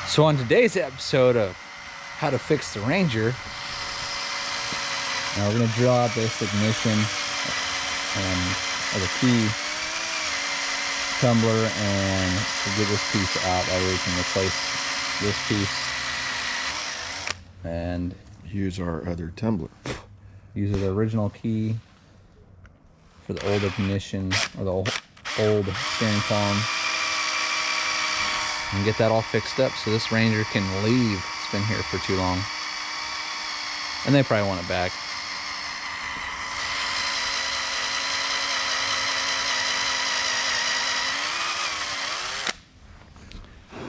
So on today's episode of how to fix the Ranger, now we're going to drill out this ignition of the key tumbler, and we'll get this piece out. That way we can replace this piece and use our other tumbler. Use the original key for the old ignition or the old steering column, and get that all fixed up so this Ranger can leave. It's been here for too long, and they probably want it back.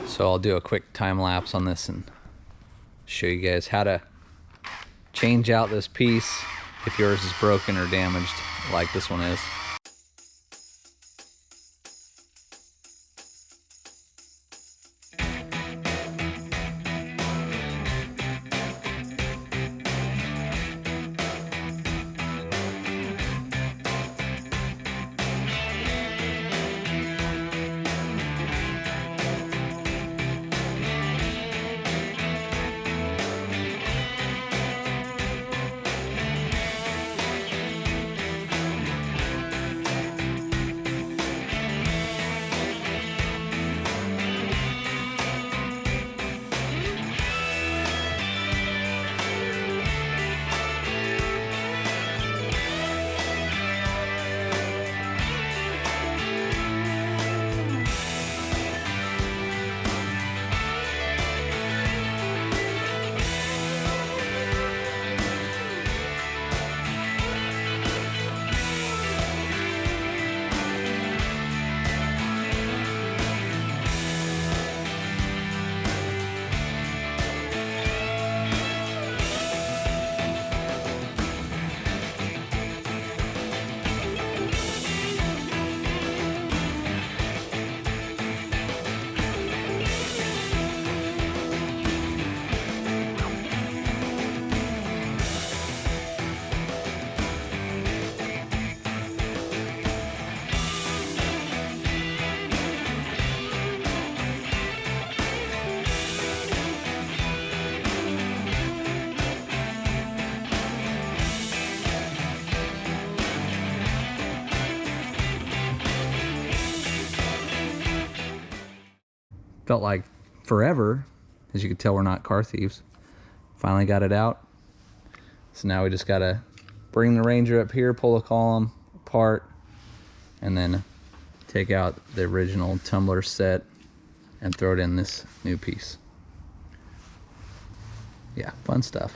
So I'll do a quick time lapse on this and show you guys how to change out this piece if yours is broken or damaged like this one is. Felt like forever. As you can tell, we're not car thieves. Finally got it out. So now we just gotta bring the Ranger up here, pull the column apart, and then take out the original tumbler set and throw it in this new piece. Yeah, fun stuff.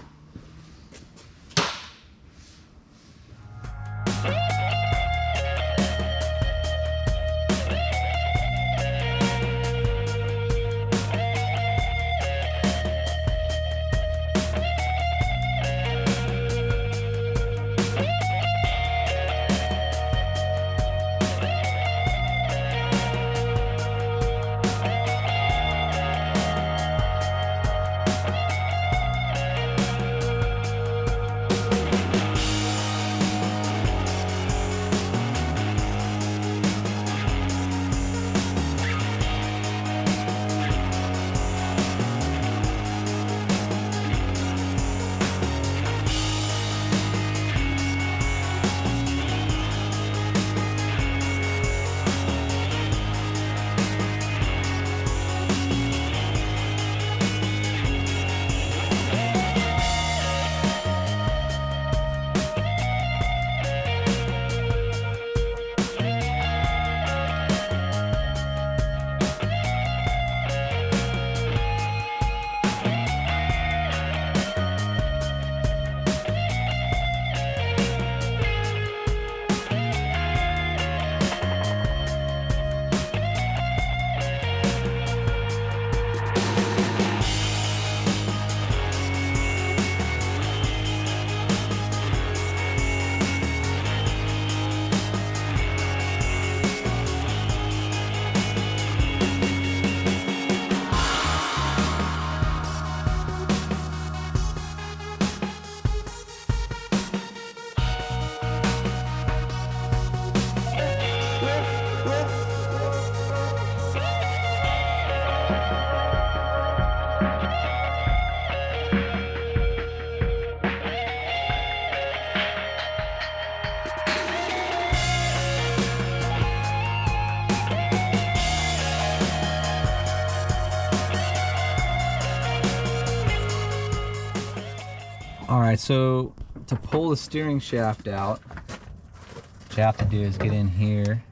All right, so to pull the steering shaft out, what you have to do is get in here,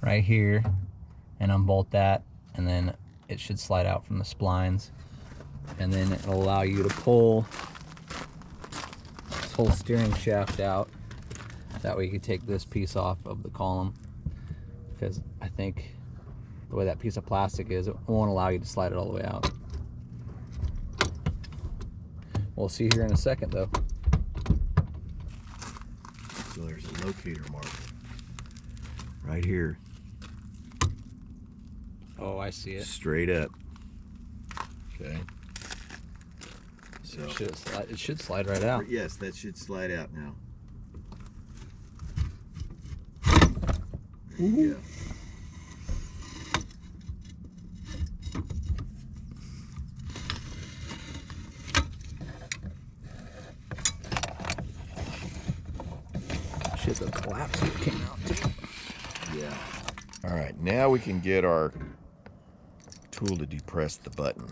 right here, and unbolt that, and then it should slide out from the splines, and then it'll allow you to pull this whole steering shaft out. That way you can take this piece off of the column, because I think the way that piece of plastic is, it won't allow you to slide it all the way out. We'll see here in a second though. So there's a locator mark right here. Oh, I see it. Straight up. Okay. So It should slide right out. yes, that should slide out now. Yeah. Shit, the collapse came out too. Yeah. All right, now we can get our tool to depress the button.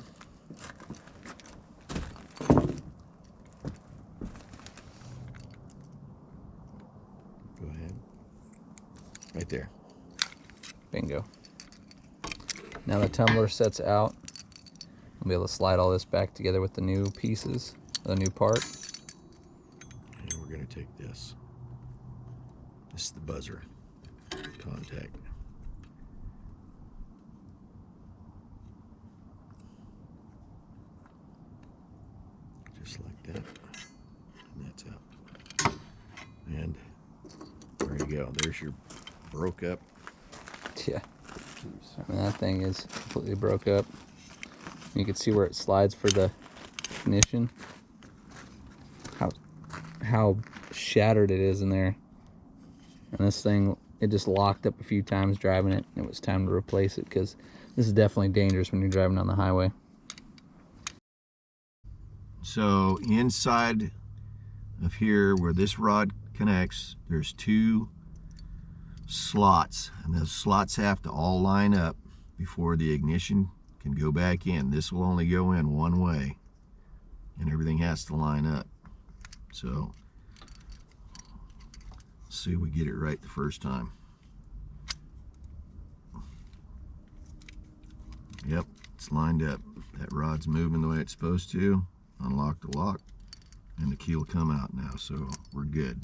Go ahead. Right there. Bingo. Now the tumbler sets out. We'll be able to slide all this back together with the new pieces, the new part. And we're going to take this. This is the buzzer contact. Just like that. And that's out. And there you go. There's your broke up. Yeah. I mean, that thing is completely broke up. You can see where it slides for the ignition. How shattered it is in there. And this thing, it just locked up a few times driving it. It was time to replace it, because this is definitely dangerous when you're driving on the highway. So inside of here where this rod connects, there's two slots, and those slots have to all line up before the ignition can go back in. This will only go in one way, and everything has to line up. So let's see if we get it right the first time. Yep, it's lined up. That rod's moving the way it's supposed to. Unlock the lock, and the key will come out now, so we're good.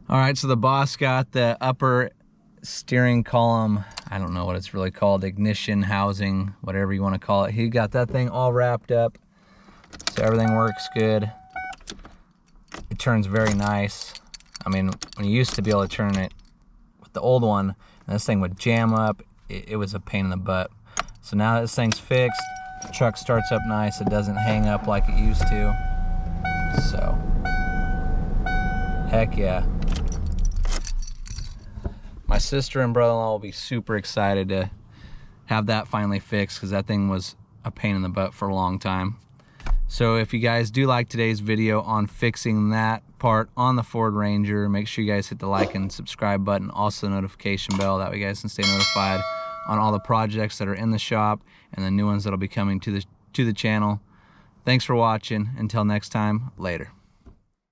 All right, so the boss got the upper steering column, I don't know what it's really called, ignition housing, whatever you want to call it. He got that thing all wrapped up, so everything works good. It turns very nice. I mean, when you used to be able to turn it with the old one, and this thing would jam up, it was a pain in the butt. So now that this thing's fixed, the truck starts up nice, it doesn't hang up like it used to. So, heck yeah. My sister and brother-in-law will be super excited to have that finally fixed, because that thing was a pain in the butt for a long time. So if you guys do like today's video on fixing that part on the Ford Ranger, make sure you guys hit the like and subscribe button, also the notification bell, that way you guys can stay notified on all the projects that are in the shop and the new ones that'll be coming to the channel. Thanks for watching. Until next time, later.